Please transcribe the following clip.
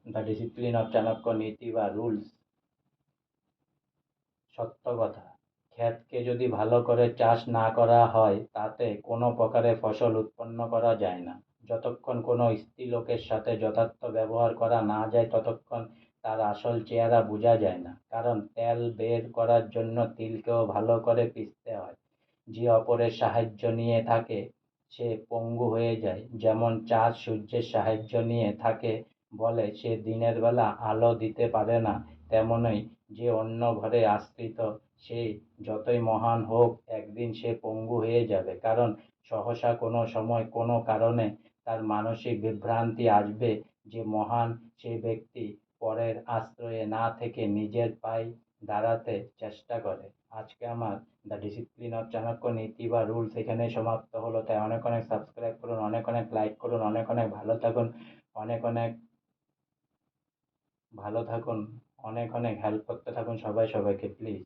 The discipline of Chanakya নীতি বা rules. সত্য কথা, ক্ষেতকে যদি ভালো করে চাষ না করা হয় তাতে কোনো প্রকারে ফসল উৎপন্ন করা যায় না। যতক্ষণ কোনো স্ত্রীলোকের সাথে যথার্থ ব্যবহার করা না যায় ততক্ষণ তার আসল চেহারা বোঝা যায় না। কারণ তেল বের করার জন্য তিলকেও ভালো করে পিষতে হয়। যে অপরের সাহায্য নিয়ে থাকে সে পঙ্গু হয়ে যায়, যেমন চাঁদ সূর্যের সাহায্য নিয়ে থাকে বলে সে দিনের বেলা আলো দিতে পারে না, তেমনই যে অন্য ঘরে আশ্রিত সে যতই মহান হোক একদিন সে পঙ্গু হয়ে যাবে। কারণ সহসা কোনো সময় কোনো কারণে তার মানসিক বিভ্রান্তি আসবে যে মহান সেই ব্যক্তি পরের আশ্রয়ে না থেকে নিজের পায়ে দাঁড়াতে চেষ্টা করে। আজকে আমার দ্য ডিসিপ্লিন অফ চাণক্য নীতি বা রুলস এখানেই সমাপ্ত হলো। তাই অনেক অনেক সাবস্ক্রাইব করুন, অনেক অনেক লাইক করুন, অনেক অনেক ভালো থাকুন, অনেক অনেক ভালো থাকুন, অনেক অনেক হেল্প করতে থাকুন সবাই সবাইকে প্লিজ।